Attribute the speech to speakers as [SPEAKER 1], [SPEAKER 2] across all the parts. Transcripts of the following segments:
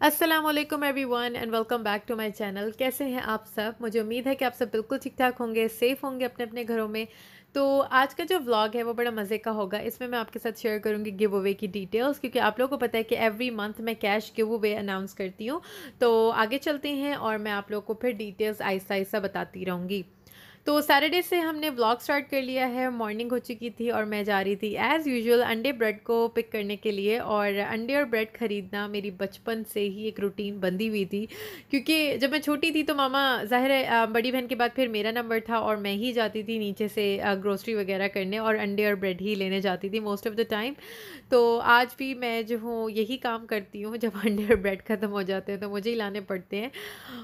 [SPEAKER 1] अस्सलामुअलैकुम everyone and welcome back to my channel. कैसे हैं आप सब? मुझे उम्मीद है कि आप सब बिल्कुल ठीक ठाक होंगे, सेफ़ होंगे अपने अपने घरों में। तो आज का जो व्लॉग है वो बड़ा मज़े का होगा। इसमें मैं आपके साथ शेयर करूंगी गिव अवे की डिटेल्स, क्योंकि आप लोगों को पता है कि एवरी मंथ मैं कैश गिव अवे अनाउंस करती हूँ। तो आगे चलते हैं और मैं आप लोगों को फिर डिटेल्स आहिस्ता आहिस्ता बताती रहूँगी। तो सैटरडे से हमने व्लॉग स्टार्ट कर लिया है। मॉर्निंग हो चुकी थी और मैं जा रही थी एज़ यूजुअल अंडे ब्रेड को पिक करने के लिए। और अंडे और ब्रेड ख़रीदना मेरी बचपन से ही एक रूटीन बंधी हुई थी, क्योंकि जब मैं छोटी थी तो मामा, ज़ाहिर है बड़ी बहन के बाद फिर मेरा नंबर था और मैं ही जाती थी नीचे से ग्रोसरी वगैरह करने और अंडे और ब्रेड ही लेने जाती थी मोस्ट ऑफ़ द टाइम। तो आज भी मैं जो हूँ यही काम करती हूँ। जब अंडे और ब्रेड ख़त्म हो जाते हैं तो मुझे ही लाने पड़ते हैं।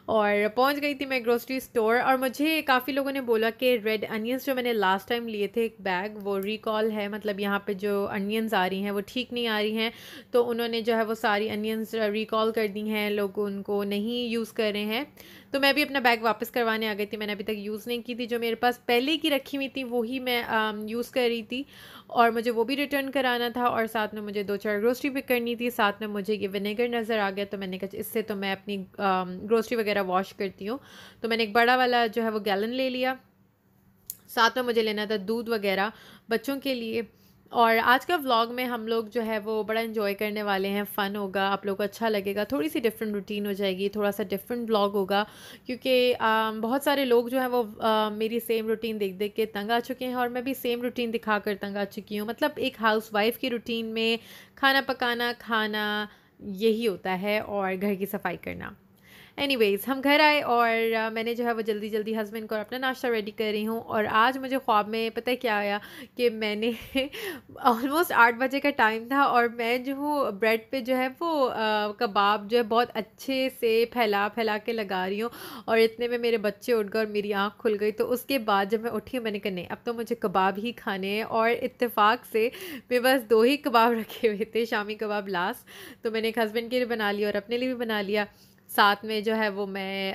[SPEAKER 1] और पहुंच गई थी मैं ग्रोसरी स्टोर, और मुझे काफ़ी लोगों ने बोला कि रेड अनियंस जो मैंने लास्ट टाइम लिए थे एक बैग, वो रिकॉल है, मतलब यहाँ पे जो अनियंस आ रही हैं वो ठीक नहीं आ रही हैं। तो उन्होंने जो है वो सारी अनियंस रिकॉल कर दी हैं, लोग उनको नहीं यूज़ कर रहे हैं। तो मैं भी अपना बैग वापस करवाने आ गई थी। मैंने अभी तक यूज़ नहीं की थी, जो मेरे पास पहले की रखी हुई थी वही मैं यूज़ कर रही थी, और मुझे वो भी रिटर्न कराना था। और साथ में मुझे 2-4 ग्रोसरी पिक करनी थी। साथ में मुझे ये विनेगर नज़र आ गया, तो मैंने कहा इससे तो मैं अपनी ग्रोसरी वगैरह वॉश करती हूँ। तो मैंने एक बड़ा वाला जो है वो गैलन ले लिया। साथ में मुझे लेना था दूध वगैरह बच्चों के लिए। और आज का व्लॉग में हम लोग जो है वो बड़ा एंजॉय करने वाले हैं। फ़न होगा, आप लोग को अच्छा लगेगा, थोड़ी सी डिफरेंट रूटीन हो जाएगी, थोड़ा सा डिफरेंट व्लॉग होगा। क्योंकि बहुत सारे लोग जो हैं वो मेरी सेम रूटीन देख देख के तंग आ चुके हैं, और मैं भी सेम रूटीन दिखा कर तंग आ चुकी हूँ। मतलब एक हाउसवाइफ की रूटीन में खाना पकाना, खाना, यही होता है, और घर की सफाई करना। एनीवेज़ हम घर आए और मैंने जो है वो जल्दी जल्दी हस्बैंड को अपना नाश्ता रेडी कर रही हूँ। और आज मुझे ख्वाब में पता है क्या आया कि मैंने ऑलमोस्ट 8 बजे का टाइम था, और मैं जो हूँ ब्रेड पे जो है वो कबाब जो है बहुत अच्छे से फैला फैला के लगा रही हूँ। और इतने में मेरे बच्चे उठ गए और मेरी आँख खुल गई। तो उसके बाद जब मैं उठी, मैंने कहा नहीं, अब तो मुझे कबाब ही खाने हैं। और इत्तेफाक से मेरे पास 2 ही कबाब रखे हुए थे, शामी कबाब लास्ट। तो मैंने एक हस्बैंड के लिए बना लिया और अपने लिए भी बना लिया। साथ में जो है वो मैं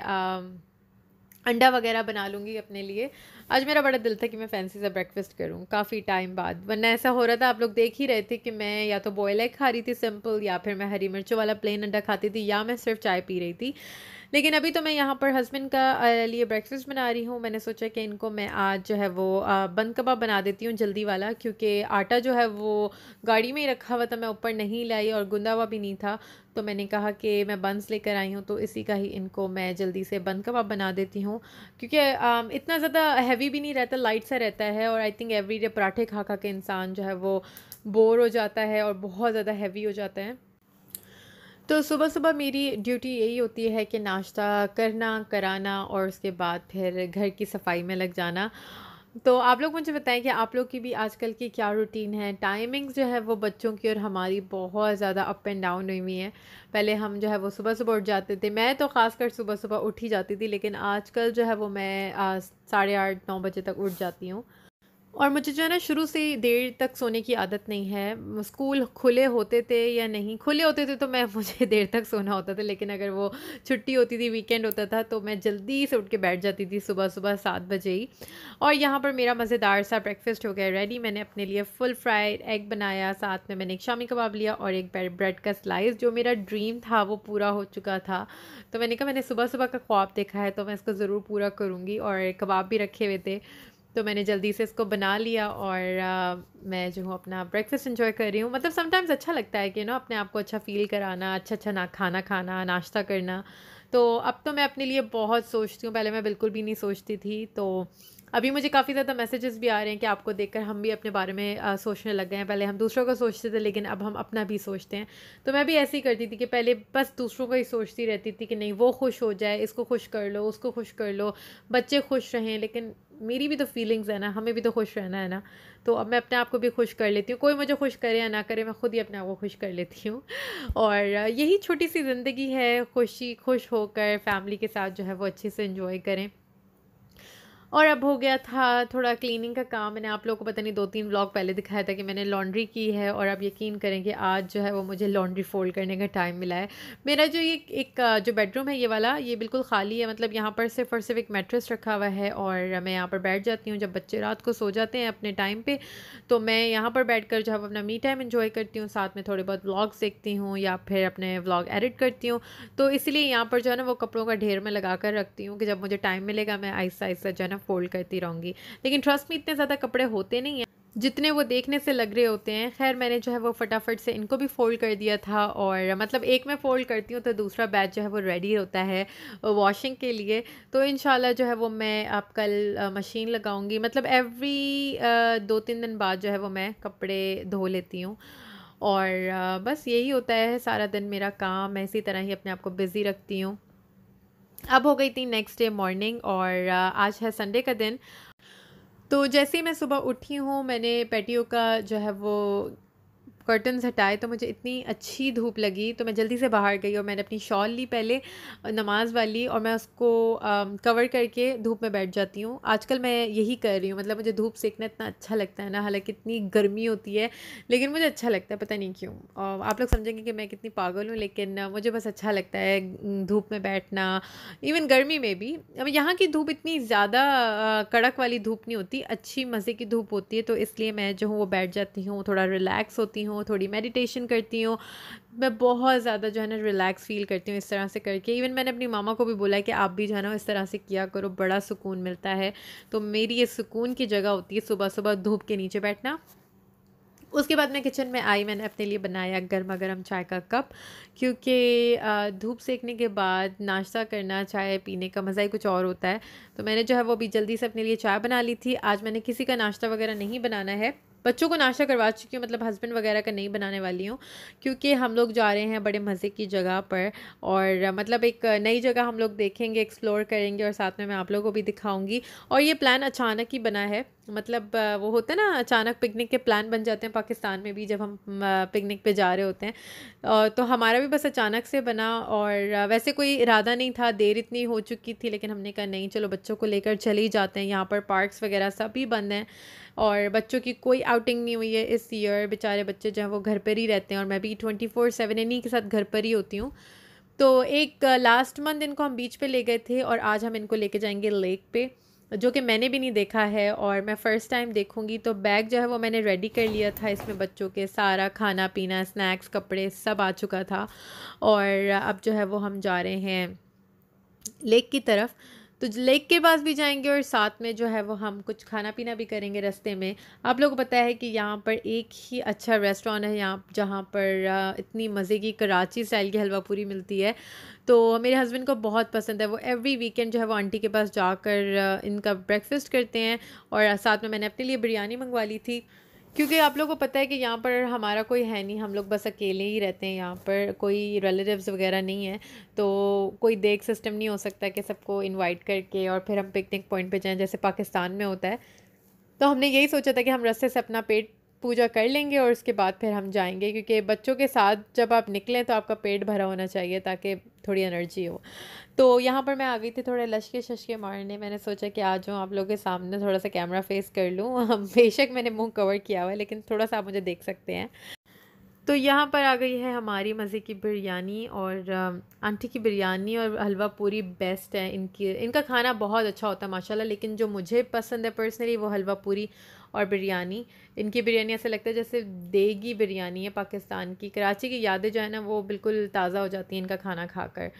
[SPEAKER 1] अंडा वगैरह बना लूँगी अपने लिए। आज मेरा बड़ा दिल था कि मैं फैंसी सा ब्रेकफास्ट करूँ काफ़ी टाइम बाद, वरना ऐसा हो रहा था, आप लोग देख ही रहे थे कि मैं या तो बॉयल एग खा रही थी सिंपल, या फिर मैं हरी मिर्चों वाला प्लेन अंडा खाती थी, या मैं सिर्फ चाय पी रही थी। लेकिन अभी तो मैं यहाँ पर हस्बैंड का लिए ब्रेकफास्ट बना रही हूँ। मैंने सोचा कि इनको मैं आज जो है वो बंद कबाब बना देती हूँ जल्दी वाला, क्योंकि आटा जो है वो गाड़ी में ही रखा हुआ था, मैं ऊपर नहीं लाई, और गुंदा हुआ भी नहीं था। तो मैंने कहा कि मैं बंस लेकर आई हूँ, तो इसी का ही इनको मैं जल्दी से बंद कबाब बना देती हूँ। क्योंकि इतना ज़्यादा हैवी भी नहीं रहता, लाइट सा रहता है। और आई थिंक एवरीडे पराठे खा खा के इंसान जो है वो बोर हो जाता है और बहुत ज़्यादा हैवी हो जाता है। तो सुबह सुबह मेरी ड्यूटी यही होती है कि नाश्ता करना, कराना, और उसके बाद फिर घर की सफाई में लग जाना। तो आप लोग मुझे बताएं कि आप लोग की भी आजकल की क्या रूटीन है। टाइमिंग्स जो है वो बच्चों की और हमारी बहुत ज़्यादा अप एंड डाउन हुई हुई हैं। पहले हम जो है वो सुबह सुबह उठ जाते थे, मैं तो ख़ासकर सुबह सुबह उठ ही जाती थी, लेकिन आजकल जो है वो मैं 8:30-9 बजे तक उठ जाती हूँ। और मुझे जो है ना शुरू से ही देर तक सोने की आदत नहीं है। स्कूल खुले होते थे या नहीं खुले होते थे तो मैं मुझे देर तक सोना होता था, लेकिन अगर वो छुट्टी होती थी, वीकेंड होता था, तो मैं जल्दी से उठ के बैठ जाती थी सुबह सुबह 7 बजे ही। और यहाँ पर मेरा मज़ेदार सा ब्रेकफास्ट हो गया रेडी। मैंने अपने लिए फुल फ्राइड एग बनाया, साथ में मैंने एक शामी कबाब लिया और एक ब्रेड का स्लाइस। जो मेरा ड्रीम था वो पूरा हो चुका था। तो मैंने कहा मैंने सुबह सुबह का ख्वाब देखा है तो मैं इसको ज़रूर पूरा करूँगी। और कबाब भी रखे हुए थे, तो मैंने जल्दी से इसको बना लिया। और मैं जो हूँ अपना ब्रेकफास्ट एंजॉय कर रही हूँ। मतलब समटाइम्स अच्छा लगता है कि ना अपने आप को अच्छा फ़ील कराना, अच्छा अच्छा ना खाना खाना, नाश्ता करना। तो अब तो मैं अपने लिए बहुत सोचती हूँ, पहले मैं बिल्कुल भी नहीं सोचती थी। तो अभी मुझे काफ़ी ज़्यादा मैसेजेस भी आ रहे हैं कि आपको देखकर हम भी अपने बारे में सोचने लग गए हैं। पहले हम दूसरों को सोचते थे, लेकिन अब हम अपना भी सोचते हैं। तो मैं भी ऐसे ही करती थी कि पहले बस दूसरों को ही सोचती रहती थी कि नहीं वो खुश हो जाए, इसको खुश कर लो, उसको खुश कर लो, बच्चे खुश रहें। लेकिन मेरी भी तो फीलिंग्स है ना, हमें भी तो खुश रहना है ना। तो अब मैं अपने आप को भी खुश कर लेती हूँ, कोई मुझे खुश करे या ना करे, मैं खुद ही अपने आप को खुश कर लेती हूँ। और यही छोटी सी ज़िंदगी है, खुश होकर फैमिली के साथ जो है वो अच्छे से एंजॉय करें। और अब हो गया था थोड़ा क्लीनिंग का काम। मैंने आप लोगों को पता नहीं 2-3 व्लॉग पहले दिखाया था कि मैंने लॉन्ड्री की है, और आप यकीन करेंगे आज जो है वो मुझे लॉन्ड्री फ़ोल्ड करने का टाइम मिला है। मेरा जो ये एक जो बेडरूम है ये वाला, ये बिल्कुल ख़ाली है, मतलब यहाँ पर सिर्फ़ और सिर्फ एक मैट्रेस रखा हुआ है, और मैं यहाँ पर बैठ जाती हूँ जब बच्चे रात को सो जाते हैं अपने टाइम पे, तो मैं यहाँ पर बैठकर जो है अपना मी टाइम एंजॉय करती हूँ, साथ में थोड़े बहुत व्लॉग्स देखती हूँ या फिर अपने व्लॉग एडिट करती हूँ। तो इसलिए यहाँ पर जो है ना वो कपड़ों का ढेर मैं लगा कर रखती हूँ कि जब मुझे टाइम मिलेगा मैं आहिस्ता आहिस्ता जो है ना फ़ोल्ड करती रहूँगी। लेकिन ट्रस्ट में इतने ज़्यादा कपड़े होते नहीं हैं जितने वो देखने से लग रहे होते हैं। खैर मैंने जो है वो फटाफट से इनको भी फ़ोल्ड कर दिया था, और मतलब एक मैं फ़ोल्ड करती हूँ तो दूसरा बैच जो है वो रेडी होता है वॉशिंग के लिए। तो इंशाल्लाह जो है वो मैं अब कल मशीन लगाऊंगी, मतलब एवरी 2-3 दिन बाद जो है वो मैं कपड़े धो लेती हूँ। और बस यही होता है सारा दिन मेरा काम, मैं इसी तरह ही अपने आप को बिज़ी रखती हूँ। अब हो गई थी नेक्स्ट डे मॉर्निंग, और आज है संडे का दिन। तो जैसे ही मैं सुबह उठी हूँ मैंने पैटियो का जो है वो कर्टन्स हटाए, तो मुझे इतनी अच्छी धूप लगी तो मैं जल्दी से बाहर गई और मैंने अपनी शॉल ली पहले, नमाज वाली, और मैं उसको कवर करके धूप में बैठ जाती हूँ। आजकल मैं यही कर रही हूँ, मतलब मुझे धूप सेकना इतना अच्छा लगता है ना, हालांकि इतनी गर्मी होती है लेकिन मुझे अच्छा लगता है, पता नहीं क्यों। आप लोग समझेंगे कि मैं कितनी पागल हूँ, लेकिन मुझे बस अच्छा लगता है धूप में बैठना, इवन गर्मी में भी। अब यहाँ की धूप इतनी ज़्यादा कड़क वाली धूप नहीं होती, अच्छी मज़े की धूप होती है, तो इसलिए मैं जो हूँ वो बैठ जाती हूँ, थोड़ा रिलैक्स होती हूँ, थोड़ी मेडिटेशन करती हूँ। मैं बहुत ज़्यादा जो है ना रिलैक्स फ़ील करती हूँ इस तरह से करके। इवन मैंने अपनी मामा को भी बोला है कि आप भी जो है ना इस तरह से किया करो, बड़ा सुकून मिलता है। तो मेरी ये सुकून की जगह होती है सुबह सुबह धूप के नीचे बैठना। उसके बाद मैं किचन में आई, मैंने अपने लिए बनाया गर्मा गर्म चाय का कप, क्योंकि धूप सेकने के बाद नाश्ता करना, चाय पीने का मज़ा ही कुछ और होता है। तो मैंने जो है वो भी जल्दी से अपने लिए चाय बना ली थी। आज मैंने किसी का नाश्ता वगैरह नहीं बनाना है, बच्चों को नाश्ता करवा चुकी हूँ, मतलब हस्बैंड वगैरह का नहीं बनाने वाली हूँ, क्योंकि हम लोग जा रहे हैं बड़े मज़े की जगह पर, और मतलब एक नई जगह हम लोग देखेंगे, एक्सप्लोर करेंगे, और साथ में मैं आप लोगों को भी दिखाऊंगी। और ये प्लान अचानक ही बना है, मतलब वो होता है ना अचानक पिकनिक के प्लान बन जाते हैं पाकिस्तान में भी जब हम पिकनिक पे जा रहे होते हैं। तो हमारा भी बस अचानक से बना, और वैसे कोई इरादा नहीं था, देर इतनी हो चुकी थी, लेकिन हमने कहा नहीं चलो बच्चों को लेकर चले ही जाते हैं। यहाँ पर पार्क्स वगैरह सभी बंद हैं और बच्चों की कोई आउटिंग नहीं हुई है इस ईयर। बेचारे बच्चे जो हैं वो घर पर ही रहते हैं, और मैं भी 24/7 इन्हीं के साथ घर पर ही होती हूँ। तो एक लास्ट मंथ इनको हम बीच पे ले गए थे, और आज हम इनको लेके जाएंगे लेक पे, जो कि मैंने भी नहीं देखा है और मैं फ़र्स्ट टाइम देखूंगी। तो बैग जो है वो मैंने रेडी कर लिया था, इसमें बच्चों के सारा खाना पीना, स्नैक्स, कपड़े सब आ चुका था। और अब जो है वो हम जा रहे हैं लेक की तरफ। तो लेक के पास भी जाएंगे, और साथ में जो है वो हम कुछ खाना पीना भी करेंगे रास्ते में। आप लोगों को पता है कि यहाँ पर एक ही अच्छा रेस्टोरेंट है यहाँ, जहाँ पर इतनी मज़े की कराची स्टाइल की हलवा पूरी मिलती है। तो मेरे हस्बैंड को बहुत पसंद है, वो एवरी वीकेंड जो है वो आंटी के पास जाकर इनका ब्रेकफास्ट करते हैं। और साथ में मैंने अपने लिए बिरयानी मंगवा ली थी, क्योंकि आप लोगों को पता है कि यहाँ पर हमारा कोई है नहीं, हम लोग बस अकेले ही रहते हैं, यहाँ पर कोई रिलेटिव्स वगैरह नहीं है। तो कोई देख सिस्टम नहीं हो सकता कि सबको इनवाइट करके और फिर हम पिकनिक पॉइंट पे जाएं जैसे पाकिस्तान में होता है। तो हमने यही सोचा था कि हम रास्ते से अपना पेट पूजा कर लेंगे और उसके बाद फिर हम जाएंगे, क्योंकि बच्चों के साथ जब आप निकलें तो आपका पेट भरा होना चाहिए ताकि थोड़ी एनर्जी हो। तो यहाँ पर मैं आ गई थी थोड़े लश्के शश्के मारने, मैंने सोचा कि आ जाऊँ आप लोगों के सामने, थोड़ा सा कैमरा फेस कर लूँ। बेशक मैंने मुंह कवर किया हुआ है, लेकिन थोड़ा सा आप मुझे देख सकते हैं। तो यहाँ पर आ गई है हमारी मज़े की बिरयानी, और आंटी की बिरयानी और हलवा पूरी बेस्ट है। इनका खाना बहुत अच्छा होता है माशाल्लाह, लेकिन जो मुझे पसंद है पर्सनली वो हलवा पूरी और बिरयानी। इनकी बिरयानी ऐसा लगता है जैसे देगी बिरयानी है पाकिस्तान की। कराची की यादें जो है ना वो बिल्कुल ताज़ा हो जाती हैं इनका खाना खाकर।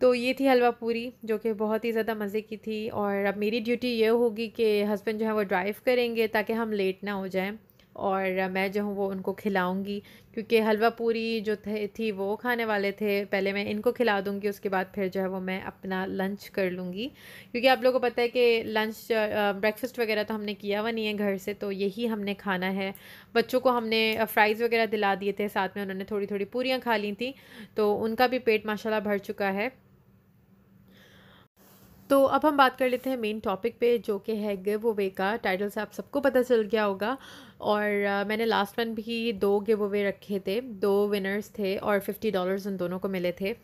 [SPEAKER 1] तो ये थी हलवा पूरी, जो कि बहुत ही ज़्यादा मज़े की थी। और अब मेरी ड्यूटी ये होगी कि हस्बैंड जो है वो ड्राइव करेंगे ताकि हम लेट ना हो जाएं, और मैं जो हूँ वो उनको खिलाऊंगी, क्योंकि हलवा पूरी जो थी वो खाने वाले थे। पहले मैं इनको खिला दूंगी, उसके बाद फिर जो है वो मैं अपना लंच कर लूँगी, क्योंकि आप लोगों को पता है कि लंच ब्रेकफास्ट वगैरह तो हमने किया हुआ नहीं है घर से, तो यही हमने खाना है। बच्चों को हमने फ्राइज़ वगैरह दिला दिए थे, साथ में उन्होंने थोड़ी थोड़ी पूरियाँ खा ली थी, तो उनका भी पेट माशाल्लाह भर चुका है। तो अब हम बात कर लेते हैं मेन टॉपिक पे, जो कि है गिव अवे का। टाइटल से आप सबको पता चल गया होगा। और मैंने लास्ट मंथ भी 2 गिव अवे रखे थे, 2 विनर्स थे और $50 उन दोनों को मिले थे।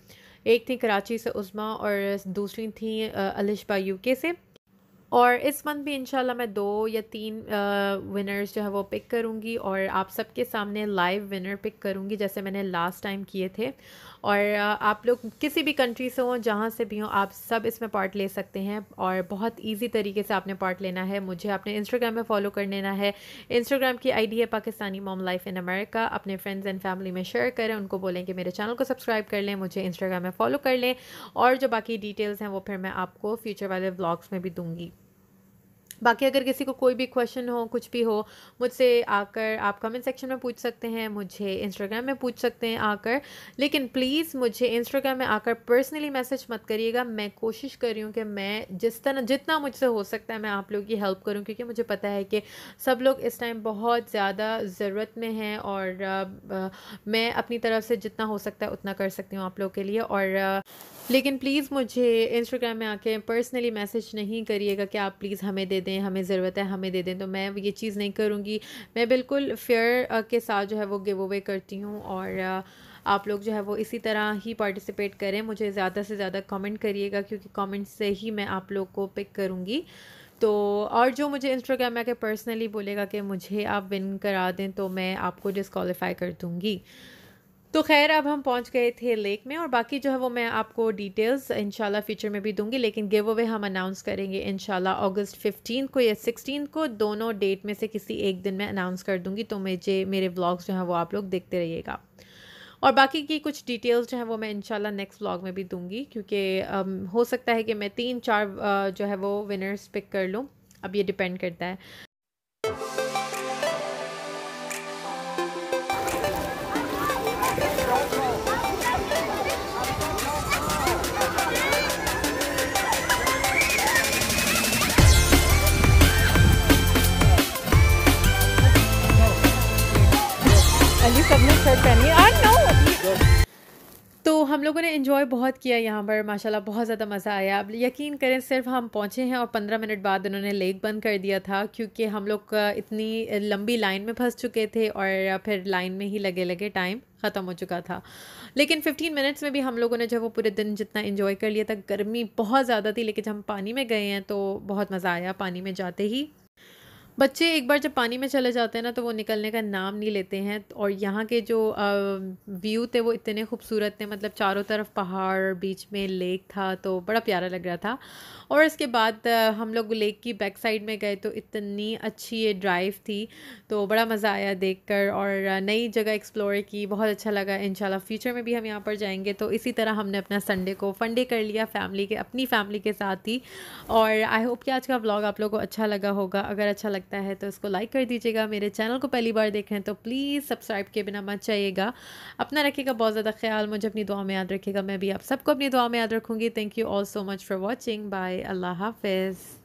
[SPEAKER 1] एक थी कराची से उज़मा और दूसरी थी अलिशबा यूके से। और इस मंथ भी इंशाल्लाह मैं 2 या 3 विनर्स जो है वो पिक करूँगी और आप सबके सामने लाइव विनर पिक करूँगी जैसे मैंने लास्ट टाइम किए थे। और आप लोग किसी भी कंट्री से हों, जहाँ से भी हों, आप सब इसमें पार्ट ले सकते हैं और बहुत ईज़ी तरीके से आपने पार्ट लेना है। मुझे अपने इंस्टाग्राम में फ़ॉलो कर लेना है। इंस्टाग्राम की आईडी है Pakistani mom life in America. अपने फ्रेंड्स एंड फैमिली में शेयर करें, उनको बोलें कि मेरे चैनल को सब्सक्राइब कर लें, मुझे इंस्टाग्राम में फ़ॉलो कर लें और जो बाकी डिटेल्स हैं वो फिर मैं आपको फ्यूचर वाले व्लॉग्स में भी दूँगी। बाकी अगर किसी को कोई भी क्वेश्चन हो, कुछ भी हो, मुझसे आकर आप कमेंट सेक्शन में पूछ सकते हैं, मुझे इंस्टाग्राम में पूछ सकते हैं आकर। लेकिन प्लीज़ मुझे इंस्टाग्राम में आकर पर्सनली मैसेज मत करिएगा। मैं कोशिश कर रही हूँ कि मैं जिस तरह जितना मुझसे हो सकता है मैं आप लोगों की हेल्प करूँ, क्योंकि मुझे पता है कि सब लोग इस टाइम बहुत ज़्यादा ज़रूरत में हैं और मैं अपनी तरफ से जितना हो सकता है उतना कर सकती हूँ आप लोगों के लिए। और लेकिन प्लीज़ मुझे इंस्टाग्राम में आके पर्सनली मैसेज नहीं करिएगा कि आप प्लीज़ हमें दे दें, हमें ज़रूरत है, हमें दे दें, तो मैं ये चीज़ नहीं करूँगी। मैं बिल्कुल फेयर के साथ जो है वो गिव अवे करती हूँ और आप लोग जो है वो इसी तरह ही पार्टिसिपेट करें। मुझे ज़्यादा से ज़्यादा कमेंट करिएगा क्योंकि कमेंट से ही मैं आप लोग को पिक करूँगी। तो और जो मुझे इंस्टाग्राम में आके पर्सनली बोलेगा कि मुझे आप विन करा दें तो मैं आपको डिस्क्वालीफाई कर दूँगी। तो ख़ैर अब हम पहुंच गए थे लेक में और बाकी जो है वो मैं आपको डिटेल्स इंशाल्लाह फ्यूचर में भी दूंगी, लेकिन गिव अवे हम अनाउंस करेंगे इंशाल्लाह अगस्त 15 को या 16 को, दोनों डेट में से किसी एक दिन में अनाउंस कर दूंगी। तो मुझे मेरे व्लॉग्स जो हैं वो आप लोग देखते रहिएगा और बाकी की कुछ डिटेल्स जो हैं वो मैं इंशाल्लाह नेक्स्ट व्लॉग में भी दूंगी, क्योंकि हो सकता है कि मैं 3-4 जो है वो विनर्स पिक कर लूँ। अब ये डिपेंड करता है। अली सबने शर्ट पहनी है। I know. तो हम लोगों ने एंजॉय बहुत किया यहाँ पर, माशाल्लाह बहुत ज़्यादा मज़ा आया। अब यकीन करें सिर्फ हम पहुँचे हैं और 15 मिनट बाद उन्होंने लेक बंद कर दिया था, क्योंकि हम लोग इतनी लंबी लाइन में फंस चुके थे और फिर लाइन में ही लगे लगे टाइम ख़त्म हो चुका था। लेकिन 15 मिनट्स में भी हम लोगों ने जो वो पूरे दिन जितना एंजॉय कर लिया था। गर्मी बहुत ज़्यादा थी, लेकिन जब हम पानी में गए हैं तो बहुत मज़ा आया पानी में जाते ही। बच्चे एक बार जब पानी में चले जाते हैं ना तो वो निकलने का नाम नहीं लेते हैं। और यहाँ के जो व्यू थे वो इतने खूबसूरत थे, मतलब चारों तरफ पहाड़, बीच में लेक था, तो बड़ा प्यारा लग रहा था। और इसके बाद हम लोग लेक की बैक साइड में गए तो इतनी अच्छी ये ड्राइव थी, तो बड़ा मज़ा आया देखकर और नई जगह एक्सप्लोर की, बहुत अच्छा लगा। इंशाल्लाह फ्यूचर में भी हम यहाँ पर जाएंगे। तो इसी तरह हमने अपना संडे को फंडे कर लिया अपनी फैमिली के साथ ही। और आई होप कि आज का व्लॉग आप लोगों को अच्छा लगा होगा। अगर अच्छा लगता है तो इसको लाइक कर दीजिएगा। मेरे चैनल को पहली बार देखें तो प्लीज़ सब्सक्राइब किए बिना मत जाइएगा। अपना रखिएगा बहुत ज़्यादा ख्याल, मुझे अपनी दुआ में याद रखिएगा, मैं भी आप सबको अपनी दुआ में याद रखूँगी। Thank you all so much for watching. Bye, अल्लाह हाफिज़।